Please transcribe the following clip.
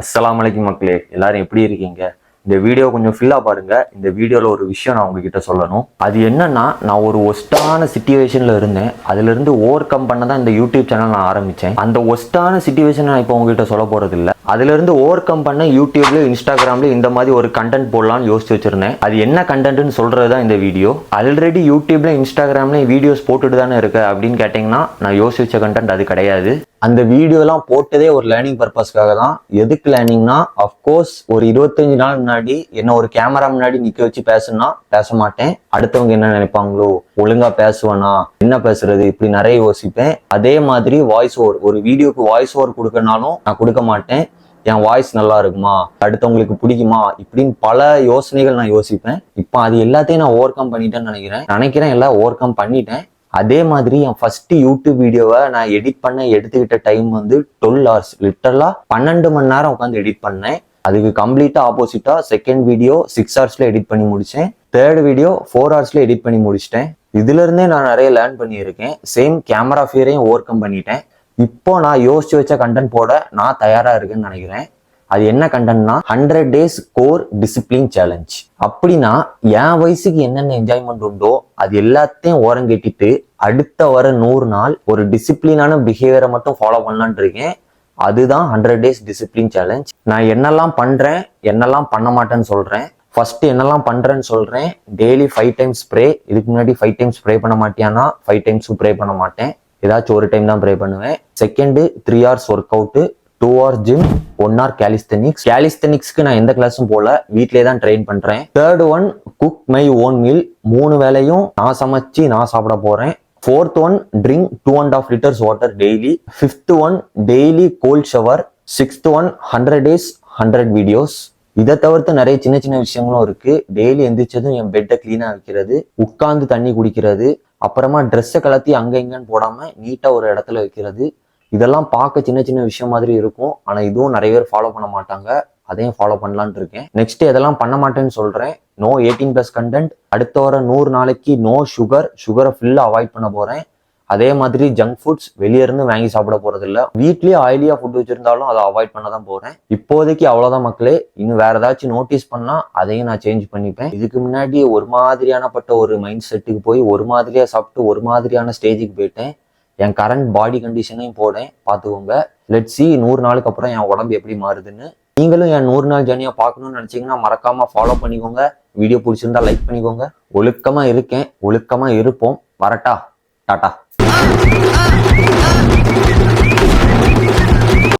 அஸ்ஸலாமு அலைக்கும் மக்களே, எல்லாரும் எப்படி இருக்கீங்க? இந்த வீடியோ கொஞ்சம் ஃபில்லா பாருங்க. இந்த வீடியோல ஒரு விஷயம் நான் உங்ககிட்ட சொல்லணும். அது என்னன்னா, நான் ஒரு ஒஸ்டான சிச்சுவேஷன்ல இருந்தேன். அதுல இருந்து ஓவர் கம் பண்ண தான் இந்த யூடியூப் சேனல் நான் ஆரம்பிச்சேன். அந்த ஒஸ்டான சிச்சுவேஷன் நான் இப்போ உங்ககிட்ட சொல்ல போறது இல்ல. அதுல இருந்து ஓவர் கம் பண்ண யூடியூப்ல, இன்ஸ்டாகிராம்ல இந்த மாதிரி ஒரு கண்டென்ட் போடலாம்னு யோசிச்சு வச்சிருந்தேன். அது என்ன கண்டென்ட்னு சொல்றது தான் இந்த வீடியோ. ஆல்ரெடி யூடியூப்ல, இன்ஸ்டாகிராம்ல வீடியோஸ் போட்டுட்டு தானே இருக்கு அப்படின்னு கேட்டீங்கன்னா, நான் யோசிச்சு வச்ச கண்டென்ட் அது கிடையாது. அந்த வீடியோலாம் போட்டதே ஒரு லேர்னிங் பர்பஸ்க்காக தான். எதுக்கு லேர்னிங்னா, அஃப்கோர்ஸ் ஒரு 25 நாள் முன்னாடி என்ன ஒரு கேமரா முன்னாடி நிக்க வச்சு பேசணும்னா பேச மாட்டேன். அடுத்தவங்க என்ன நினைப்பாங்களோ, ஒழுங்கா பேசுவேனா, என்ன பேசுறது, இப்படி நிறைய யோசிப்பேன். அதே மாதிரி வாய்ஸ் ஓவர், ஒரு வீடியோக்கு வாய்ஸ் ஓவர் கொடுக்கறனாலும் நான் கொடுக்க மாட்டேன். என் வாய்ஸ் நல்லா இருக்குமா, அடுத்தவங்களுக்கு பிடிக்குமா, இப்படின்னு பல யோசனைகள் நான் யோசிப்பேன். இப்போ அது எல்லாத்தையும் நான் ஓவர் கம் பண்ணிட்டேன்னு நினைக்கிறேன் எல்லாம் ஓவர் கம் பண்ணிட்டேன். அதே மாதிரி என் ஃபர்ஸ்ட் யூடியூப் வீடியோவை நான் எடிட் பண்ண எடுத்துக்கிட்ட டைம் வந்து 12 hours, லிட்டரலா 12 மணி நேரம் உட்காந்து எடிட் பண்ணேன். அதுக்கு கம்ப்ளீட்டா ஆப்போசிட்டா செகண்ட் வீடியோ 6 hours எடிட் பண்ணி முடிச்சேன். தேர்ட் வீடியோ 4 hours எடிட் பண்ணி முடிச்சிட்டேன். இதுல இருந்தே நான் நிறைய லேர்ன் பண்ணியிருக்கேன். சேம் கேமரா ஃபியரையும் ஓவர் கம் பண்ணிட்டேன். இப்போ நான் யோசிச்சு வச்ச கண்டென்ட் போட நான் தயாரா இருக்குன்னு நினைக்கிறேன். அது என்ன கண்டென்ட்னா, 100 days கோர் டிசிப்ளின் சேலஞ்ச். அப்படின்னா என் வயசுக்கு என்னென்ன என்ஜாய்மெண்ட் உண்டோ அது எல்லாத்தையும் ஓரம் கட்டிட்டு அடுத்த வர 100 நாள் ஒரு டிசிப்ளினான பிஹேவியரை மட்டும் ஃபாலோ பண்ணலான் இருக்கேன். அதுதான் 100 days டிசிப்ளின் சேலஞ்ச். நான் என்னெல்லாம் பண்றேன், என்னெல்லாம் பண்ண மாட்டேன்னு சொல்றேன். ஃபர்ஸ்ட் என்னெல்லாம் பண்றேன்னு சொல்றேன். Daily 5 times spray. இதுக்கு முன்னாடி 5 times ஸ்ப்ரே பண்ண மாட்டியானா 5 times ஸ்ப்ரே பண்ண மாட்டேன். ஏதாச்சும் ஒரு டைம் தான் ப்ரே பண்ணுவேன். Second 3 hours workout, 2 hours gym, 1 hour calisthenics. கேலிஸ்தெனிக்ஸ்க்கு நான் எந்த கிளாஸும் போல, வீட்லயே தான் ட்ரெயின் பண்றேன். Third one cook my own meal. 3 வேளையும் நான் சமைச்சு நான் சாப்பிட போறேன். Fourth one drink 2.5 liters water daily. Fifth one daily cold shower. Sixth one 100 days 100 videos. இதை தவிர்த்து நிறைய சின்ன சின்ன விஷயங்களும் இருக்கு. டெய்லி எந்திரிச்சதும் என் பெட்டை கிளீனா வைக்கிறது, உட்கார்ந்து தண்ணி குடிக்கிறது, அப்புறமா ட்ரெஸ்ஸை கலத்தி அங்க இங்கன்னு போடாம நீட்டா ஒரு இடத்துல வைக்கிறது. இதெல்லாம் பார்க்க சின்ன சின்ன விஷயம் மாதிரி இருக்கும், ஆனா இதுவும் நிறைய பேர் ஃபாலோ பண்ண மாட்டாங்க. அதையும் ஃபாலோ பண்ணலான் இருக்கேன். நெக்ஸ்ட் எதெல்லாம் பண்ண மாட்டேன்னு சொல்றேன். No 18+ content. அடுத்த வர 100 நாளைக்கு நோ சுகர். சுகரை ஃபுல்லா அவாய்ட் பண்ண போறேன். அதே மாதிரி ஜங்க் ஃபுட்ஸ் வெளியே இருந்து வாங்கி சாப்பிட போறது இல்ல. வீட்லயே ஆயிலியா ஃபுட் வச்சிருந்தாலும் அதை அவாய்ட் பண்ண தான் போறேன். இப்போதைக்கு அவ்வளவுதான் மக்களே. இன்னும் வேற ஏதாச்சும் நோட்டீஸ் பண்ணா அதையும் நான் சேஞ்ச் பண்ணிப்பேன். இதுக்கு முன்னாடி ஒரு மாதிரியானப்பட்ட ஒரு மைண்ட் செட்டுக்கு போய் ஒரு மாதிரியா சாப்பிட்டு ஒரு மாதிரியான ஸ்டேஜுக்கு போயிட்டேன். என் கரண்ட் பாடி கண்டிஷனையும் போடேன், பார்த்துக்கோங்க. லெட்ஸ் see 100 நாளுக்கு அப்புறம் என் உடம்பு எப்படி மாறுதுன்னு. நீங்களும் என் 100 நாள் ஜர்னியை பார்க்கணும்னு நினைச்சீங்கன்னா மறக்காம ஃபாலோ பண்ணிக்கோங்க. வீடியோ பிடிச்சிருந்தா லைக் பண்ணிக்கோங்க. ஒழுக்கமா இருக்கேன், ஒழுக்கமா இருப்போம். வரட்டா, டாட்டா.